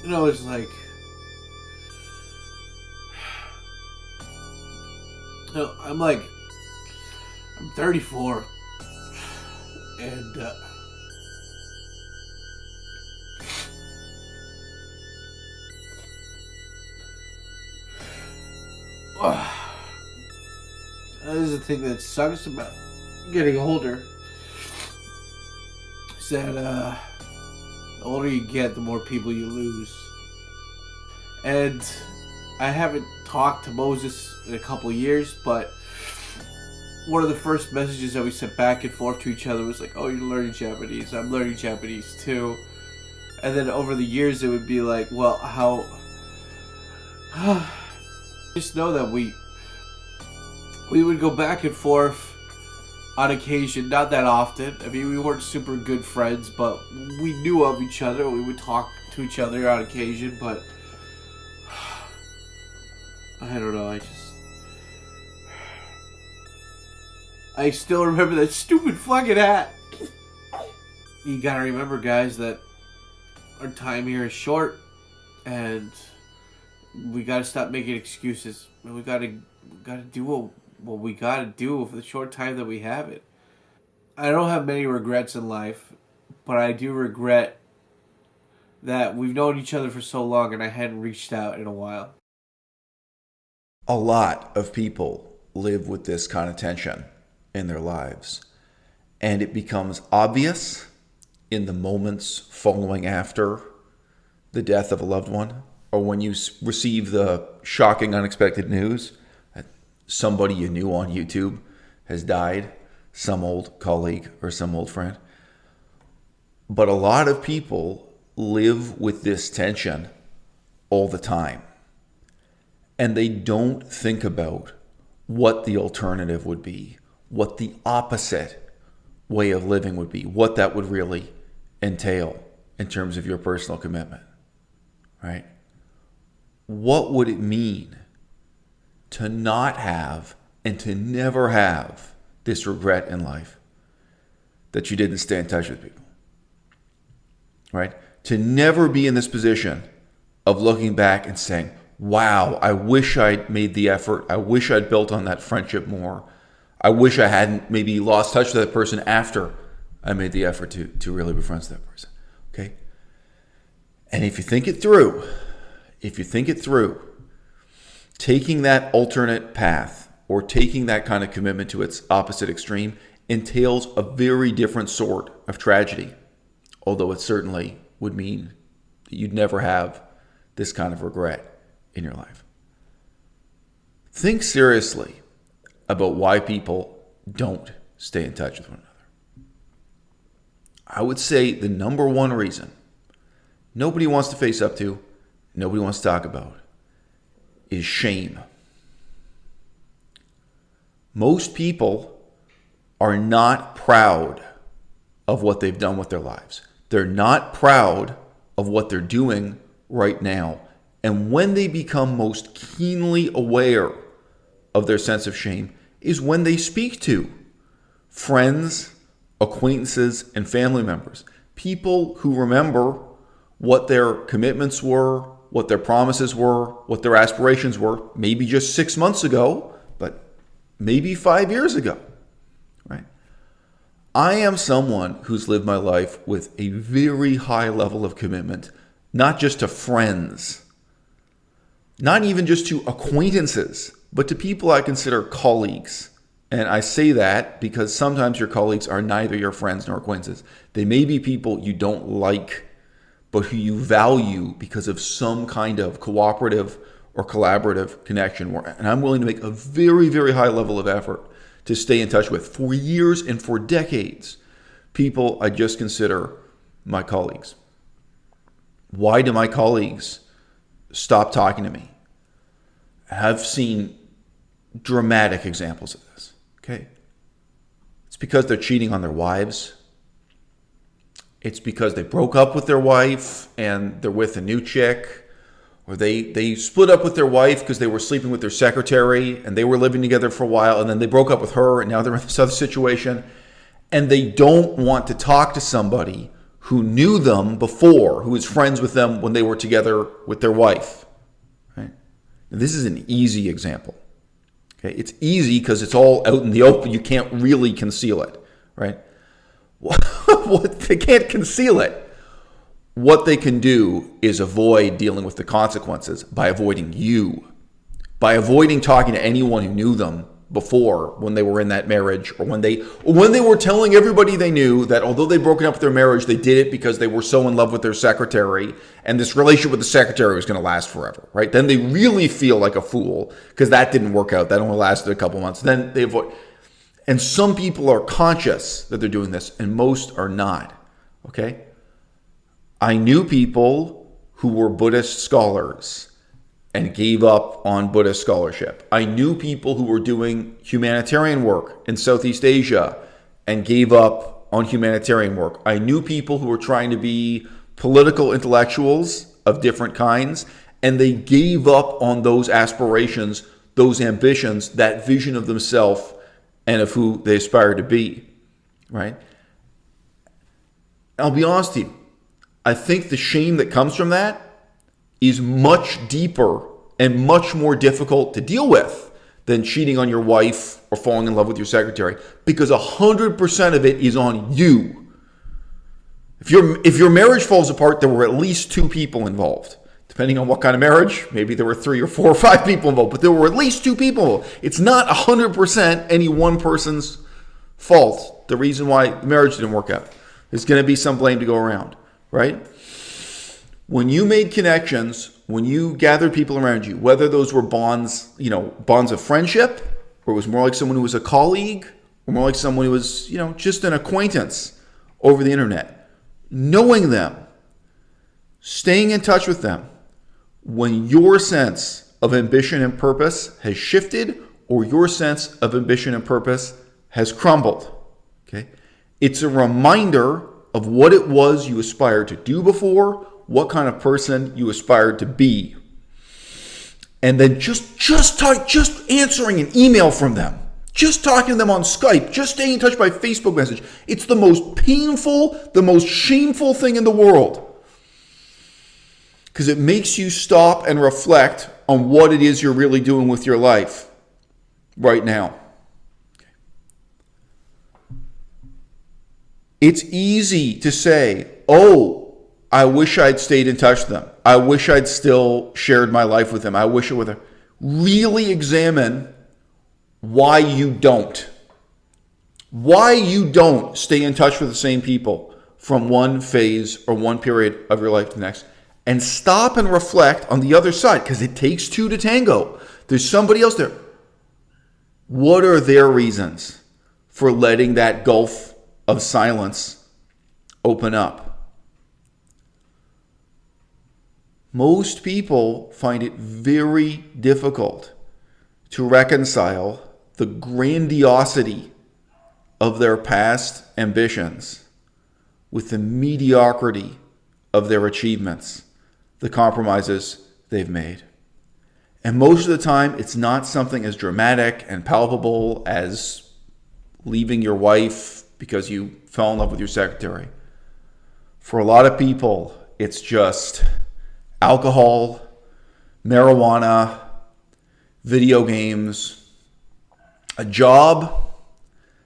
It's like, I'm 34, and this is the thing that sucks about getting older. Is that the older you get, the more people you lose. And I haven't talked to Moses in a couple years, but one of the first messages that we sent back and forth to each other was like, "Oh, you're learning Japanese. I'm learning Japanese too." And then over the years, it would be like, "Well, how?" Just know that we would go back and forth on occasion, not that often. I mean, we weren't super good friends, but we knew of each other. We would talk to each other on occasion, but I don't know. I still remember that stupid fucking hat. You gotta remember, guys, that our time here is short, and we gotta stop making excuses. We gotta do what we gotta do for the short time that we have it. I don't have many regrets in life, but I do regret that we've known each other for so long and I hadn't reached out in a while. A lot of people live with this kind of tension in their lives, and it becomes obvious in the moments following after the death of a loved one, or when you receive the shocking, unexpected news that somebody you knew on YouTube has died, some old colleague or some old friend. But a lot of people live with this tension all the time, and they don't think about what the alternative would be, what the opposite way of living would be, what that would really entail in terms of your personal commitment, right? What would it mean to not have and to never have this regret in life that you didn't stay in touch with people, right? To never be in this position of looking back and saying, wow, I wish I'd made the effort. I wish I'd built on that friendship more. I wish I hadn't maybe lost touch with that person after I made the effort to really be friends with that person, okay? And if you think it through, taking that alternate path or taking that kind of commitment to its opposite extreme entails a very different sort of tragedy, although it certainly would mean that you'd never have this kind of regret in your life. Think seriously about why people don't stay in touch with one another. I would say the number one reason nobody wants to face up to, nobody wants to talk about, is shame. Most people are not proud of what they've done with their lives. They're not proud of what they're doing right now. And when they become most keenly aware of their sense of shame is when they speak to friends, acquaintances, and family members. People who remember what their commitments were, what their promises were, what their aspirations were, maybe just 6 months ago, but maybe 5 years ago, right? I am someone who's lived my life with a very high level of commitment, not just to friends, not even just to acquaintances, but to people I consider colleagues. And I say that because sometimes your colleagues are neither your friends nor acquaintances. They may be people you don't like, but who you value because of some kind of cooperative or collaborative connection. And I'm willing to make a very, very high level of effort to stay in touch with for years and for decades. People I just consider my colleagues. Why do my colleagues stop talking to me? I've seen dramatic examples of this, okay? It's because they're cheating on their wives. It's because they broke up with their wife and they're with a new chick. Or they split up with their wife because they were sleeping with their secretary and they were living together for a while and then they broke up with her and now they're in this other situation. And they don't want to talk to somebody who knew them before, who was friends with them when they were together with their wife. Right? And this is an easy example. Okay? It's easy because it's all out in the open. You can't really conceal it. Right? They can't conceal it. What they can do is avoid dealing with the consequences by avoiding you, by avoiding talking to anyone who knew them before when they were in that marriage, or when they were telling everybody they knew that although they'd broken up with their marriage, they did it because they were so in love with their secretary, and this relationship with the secretary was going to last forever, right? Then they really feel like a fool because that didn't work out. That only lasted a couple months. Then they avoid. And some people are conscious that they're doing this, and most are not, okay? I knew people who were Buddhist scholars and gave up on Buddhist scholarship. I knew people who were doing humanitarian work in Southeast Asia and gave up on humanitarian work. I knew people who were trying to be political intellectuals of different kinds, and they gave up on those aspirations, those ambitions, that vision of themselves and of who they aspire to be, right? I'll be honest with you. I think the shame that comes from that is much deeper and much more difficult to deal with than cheating on your wife or falling in love with your secretary, because 100% of it is on you. If your marriage falls apart, there were at least 2 people involved. Depending on what kind of marriage, maybe there were 3 or 4 or 5 people involved, but there were at least 2 people. It's not 100% any one person's fault. The reason why the marriage didn't work out. There's going to be some blame to go around. Right? When you made connections, when you gathered people around you, whether those were bonds of friendship, or it was more like someone who was a colleague, or more like someone who was, just an acquaintance over the internet, knowing them, staying in touch with them, when your sense of ambition and purpose has shifted, or your sense of ambition and purpose has crumbled, okay? It's a reminder of what it was you aspired to do before, what kind of person you aspired to be. And then just answering an email from them, just talking to them on Skype, just staying in touch by Facebook message. It's the most painful, the most shameful thing in the world. Because it makes you stop and reflect on what it is you're really doing with your life right now. It's easy to say, oh, I wish I'd stayed in touch with them. I wish I'd still shared my life with them. I wish it were there. Really examine why you don't. Why you don't stay in touch with the same people from one phase or one period of your life to the next. And stop and reflect on the other side, because it takes 2 to tango. There's somebody else there. What are their reasons for letting that gulf of silence open up? Most people find it very difficult to reconcile the grandiosity of their past ambitions with the mediocrity of their achievements, the compromises they've made. And most of the time, it's not something as dramatic and palpable as leaving your wife because you fell in love with your secretary. For a lot of people, it's just alcohol, marijuana, video games, a job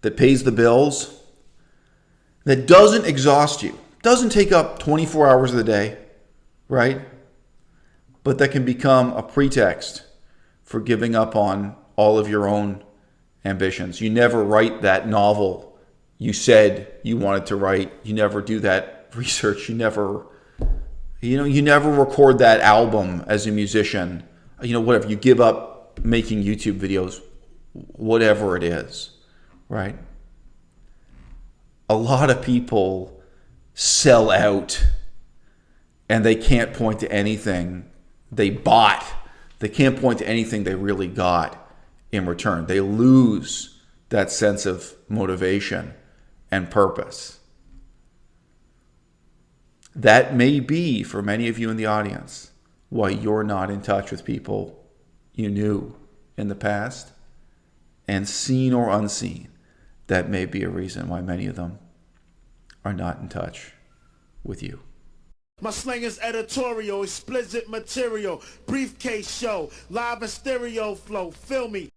that pays the bills, that doesn't exhaust you, doesn't take up 24 hours of the day, right? But that can become a pretext for giving up on all of your own ambitions. You never write that novel you said you wanted to write. You never do that research. You never record that album as a musician. Whatever. You give up making YouTube videos, whatever it is, right? A lot of people sell out and they can't point to anything they bought. They can't point to anything they really got in return. They lose that sense of motivation and purpose. That may be, for many of you in the audience, why you're not in touch with people you knew in the past. And seen or unseen, that may be a reason why many of them are not in touch with you. My slang is editorial, explicit material, briefcase show, live and stereo flow, feel me.